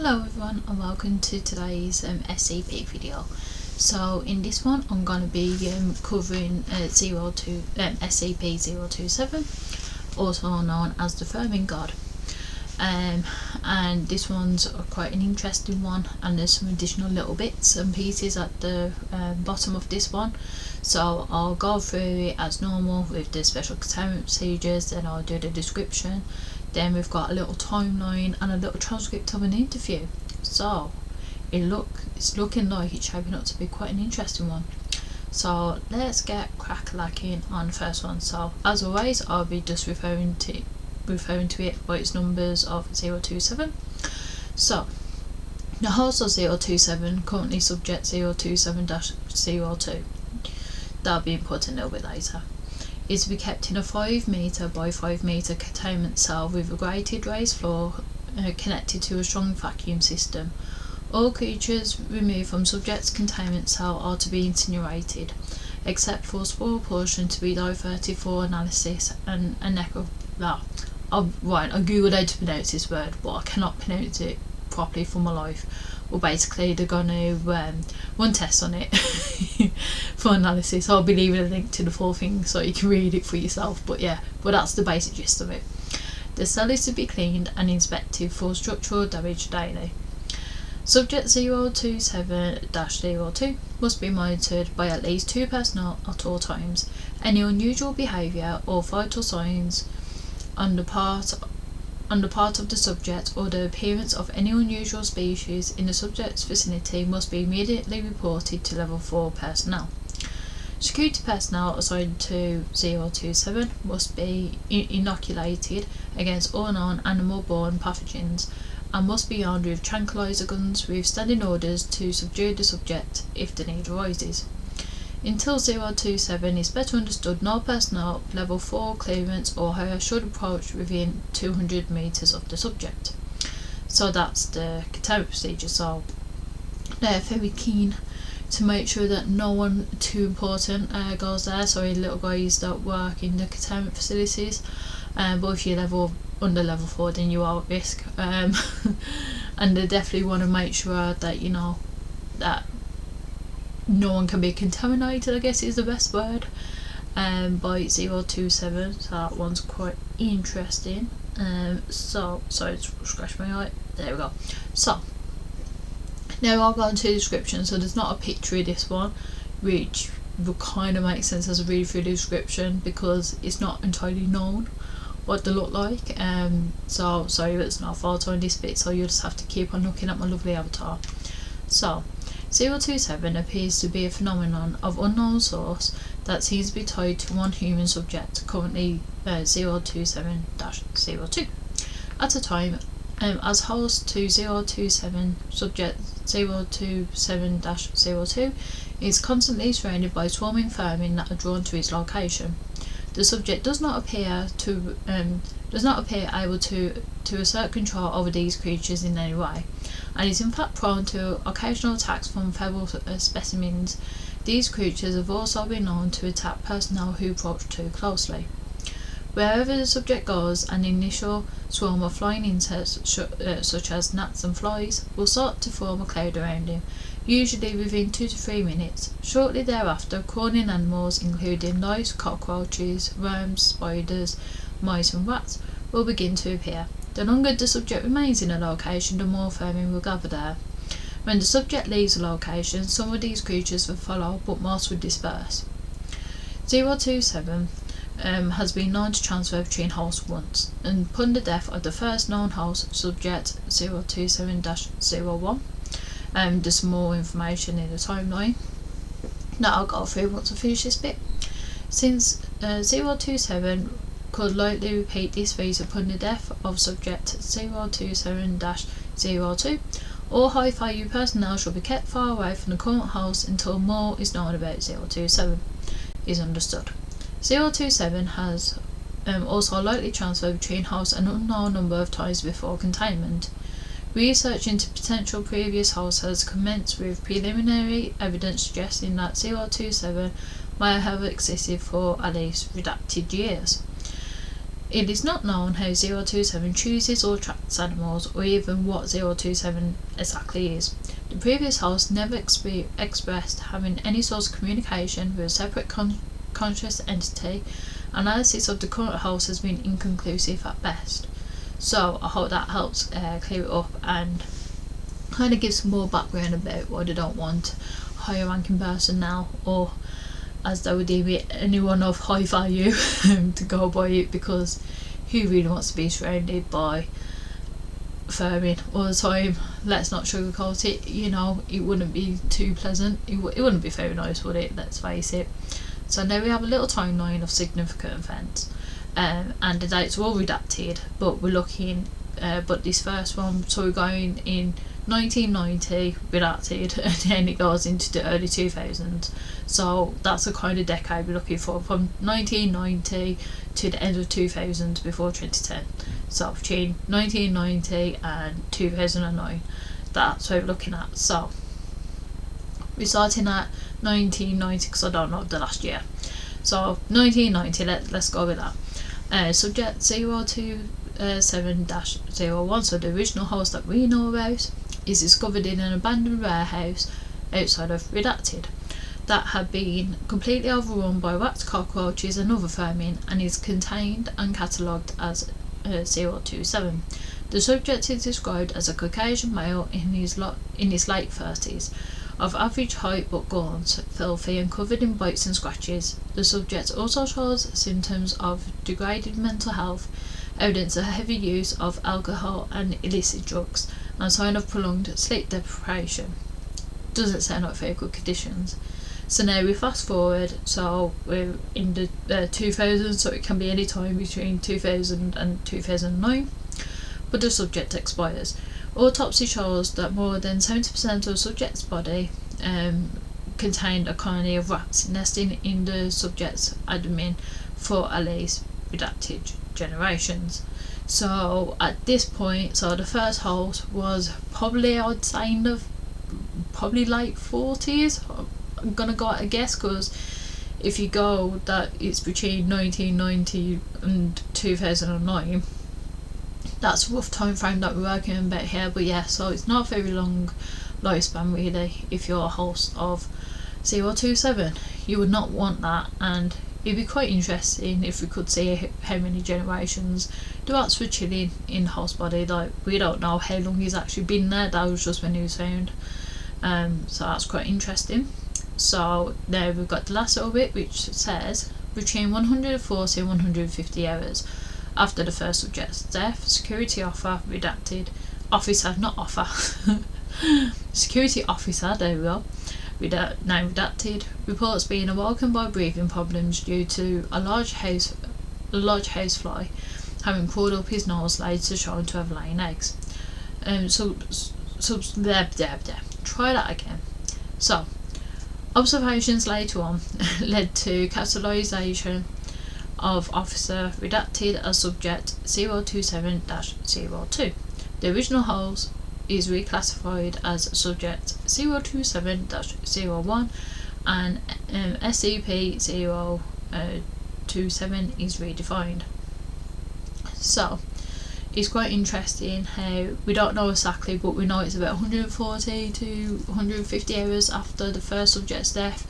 Hello everyone and welcome to today's SCP video. So in this one I'm going to be covering SCP-027, also known as the Vermin God. And this one's quite an interesting one, and there's some additional little bits and pieces at the bottom of this one. So I'll go through it as normal with the special containment procedures, then I'll do the description. Then we've got a little timeline and a little transcript of an interview. So it's looking like it's shaping up to be quite an interesting one. So let's get crack-lacking on the first one. So as always, I'll be just referring to it by its numbers of 027. So the host of 027, currently subject 027-02, that'll be important a little bit later, is to be kept in a 5 metre by 5 metre containment cell with a grated raised floor connected to a strong vacuum system. All creatures removed from subject's containment cell are to be incinerated, except for a small portion to be diverted for analysis and a I googled how to pronounce this word, but I cannot pronounce it properly for my life. Well, basically they're going to run tests on it for analysis. I'll be leaving a link to the full thing so you can read it for yourself, but that's the basic gist of it. The cell is to be cleaned and inspected for structural damage daily. Subject 027-02 must be monitored by at least 2 personnel at all times. Any unusual behaviour or vital signs on the part of the subject, or the appearance of any unusual species in the subject's vicinity, must be immediately reported to level 4 personnel. Security personnel assigned to 027 must be inoculated against all known animal-borne pathogens and must be armed with tranquilizer guns with standing orders to subdue the subject if the need arises. Until 027 is better understood, no personnel level 4 clearance or higher should approach within 200 metres of the subject. So that's the containment procedure. So they're very keen to make sure that no one too important goes there. Sorry, little guys that work in the containment facilities. But if you're under level 4, then you are at risk. And they definitely want to make sure that that no one can be contaminated, I guess is the best word, by 027. So that one's quite interesting. So sorry to scratch my eye. There we go. So now I'll go into the description. So there's not a picture of this one, which will kind of make sense as I read through the description because it's not entirely known what they look like. So sorry, there's no photo in this bit, so you'll just have to keep on looking at my lovely avatar. So 027 appears to be a phenomenon of unknown source that seems to be tied to one human subject, currently 027-02. At a time, as host to 027, subject 027-02 is constantly surrounded by swarming vermin that are drawn to its location. The subject does not appear able to assert control over these creatures in any way, and is in fact prone to occasional attacks from feral specimens. These creatures have also been known to attack personnel who approach too closely. Wherever the subject goes, an initial swarm of flying insects, such as gnats and flies, will start to form a cloud around him, usually within 2 to 3 minutes. Shortly thereafter, crawling animals, including lice, cockroaches, worms, spiders, mice and rats, will begin to appear. The longer the subject remains in a location, the more vermin will gather there. When the subject leaves a location, some of these creatures will follow, but most will disperse. 027 has been known to transfer between hosts once, and upon the death of the first known host, subject 027-01, there's some more information in the timeline that I'll go through once I finish this bit. Since 027 could likely repeat this phase upon the death of subject 027-02, all high value personnel should be kept far away from the current host until more is known about 027 is understood. 027 has also likely transferred between hosts an unknown number of times before containment. Research into potential previous hosts has commenced, with preliminary evidence suggesting that 027 may have existed for at least redacted years. It is not known how 027 chooses or tracks animals, or even what 027 exactly is. The previous host never expressed having any source of communication with a separate conscious entity. Analysis of the current host has been inconclusive at best. So I hope that helps clear it up and kind of gives some more background about why they don't want higher ranking personnel, or as they would deem it, anyone of high value to go by it, because who really wants to be surrounded by vermin all the time? Let's not sugarcoat it, you know, it wouldn't be too pleasant, it wouldn't be very nice, would it? Let's face it. So now we have a little timeline of significant events, and the dates are all redacted, but we're looking but this first one, so we're going in 1990 redacted, and then it goes into the early 2000s. So that's the kind of decade we're looking for, from 1990 to the end of 2000 before 2010. So between 1990 and 2009, that's what we're looking at. So we're starting at 1990 because I don't know the last year. So 1990, let's go with that. Subject 027-01, so the original host that we know about, is discovered in an abandoned warehouse outside of redacted that had been completely overrun by rats, cockroaches and other vermin, and is contained and catalogued as 027. The subject is described as a Caucasian male in his late 30s, of average height but gaunt, filthy and covered in bites and scratches. The subject also shows symptoms of degraded mental health, evidence of heavy use of alcohol and illicit drugs, and sign of prolonged sleep deprivation. Doesn't sound like very good conditions. So now we fast forward, so we're in the 2000s, so it can be any time between 2000 and 2009, but the subject expires. Autopsy shows that more than 70% of the subject's body contained a colony of rats nesting in the subject's abdomen for at least redacted generations. So at this point, so the first host was probably, I'd say, in the probably late 40s. I'm gonna go at a guess, because if you go that it's between 1990 and 2009, that's a rough time frame that we're working about here. But yeah, so it's not a very long lifespan really if you're a host of 027. You would not want that, and it'd be quite interesting if we could see how many generations the rats were chilling in the host body. Like, we don't know how long he's actually been there, that was just when he was found. So that's quite interesting. So now we've got the last little bit, which says between 140 and 150 hours after the first subject's death, security officer redacted officer, not offer security officer, there we go, now redacted, reports being awoken by breathing problems due to a large house fly having crawled up his nose, later shown to have laid eggs. Try that again. So observations later on led to catalysation of officer redacted as subject 027-02. The original host is reclassified as subject 027-01, and SCP-027 is redefined. So it's quite interesting how we don't know exactly, but we know it's about 140 to 150 hours after the first subject's death.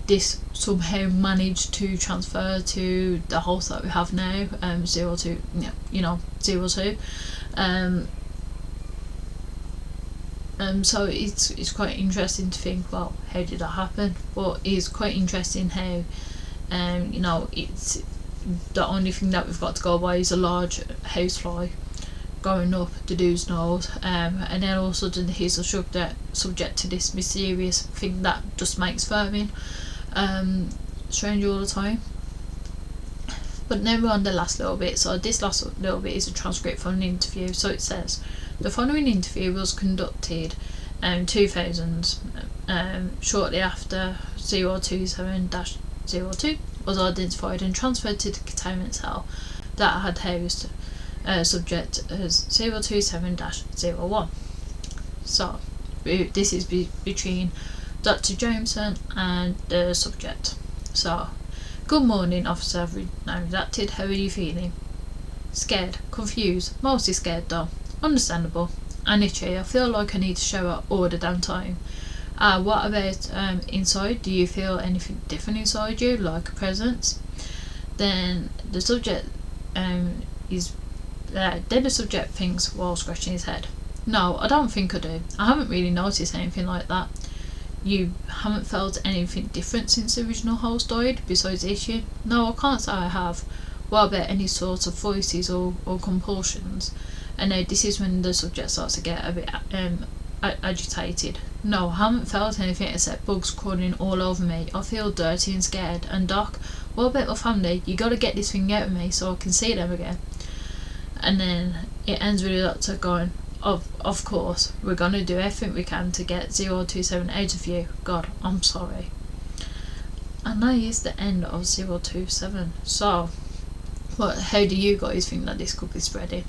This somehow managed to transfer to the host that we have now, 02. So it's quite interesting to think, well, how did that happen? But it's quite interesting how, it's the only thing that we've got to go by is a large housefly going up the dude's nose, and then all of a sudden he's subject to this mysterious thing that just makes vermin strange all the time. But now we're on the last little bit. So this last little bit is a transcript from an interview. So it says, the following interview was conducted in 2000, shortly after 027-02 was identified and transferred to the containment cell that had housed subject as 027-01. So this is between Dr. Jameson and the subject. So Good morning, officer. Now redacted. How are you feeling? Scared, confused, mostly scared though. Understandable. And itchy. I feel like I need to shower all the damn time. What about inside? Do you feel anything different inside you, like a presence? Then the subject thinks while scratching his head. No, I don't think I do. I haven't really noticed anything like that. You haven't felt anything different since the original host died, besides issue? No, I can't say I have. What about any sort of voices or compulsions? And now this is when the subject starts to get a bit agitated. No, I haven't felt anything except bugs crawling all over me. I feel dirty and scared. And Doc, what about my family? You gotta get this thing out of me so I can see them again. And then it ends with the doctor going, Of course, we're gonna do everything we can to get 027 out of you. God, I'm sorry. And that is the end of 027. So, how do you guys think that this could be spreading?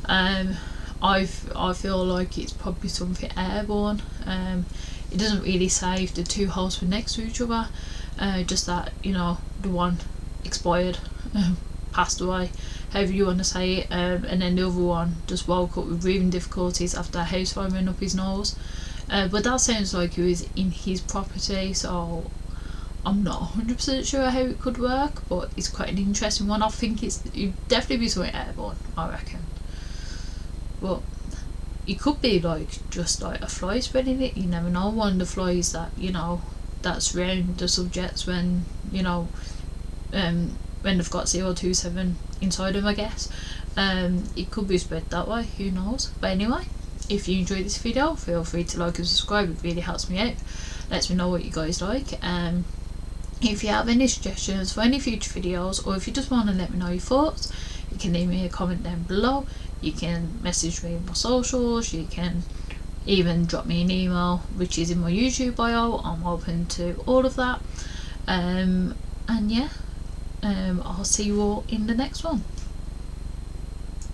I feel like it's probably something airborne. It doesn't really say if the two hosts were next to each other, just that, the one expired, passed away, however you want to say it, and then the other one just woke up with breathing difficulties after a house fire went up his nose. But that sounds like he was in his property, so I'm not 100% sure how it could work, but it's quite an interesting one. I think it'd definitely be something airborne, I reckon. But it could be just like a fly spreading it. You never know. One of the flies that that's around the subjects when they've got 027 inside them, I guess. It could be spread that way. Who knows? But anyway, if you enjoyed this video, feel free to like and subscribe. It really helps me out. Lets me know what you guys like. If you have any suggestions for any future videos, or if you just want to let me know your thoughts, you can leave me a comment down below. You can message me on my socials. You can even drop me an email, which is in my YouTube bio. I'm open to all of that. And yeah, I'll see you all in the next one.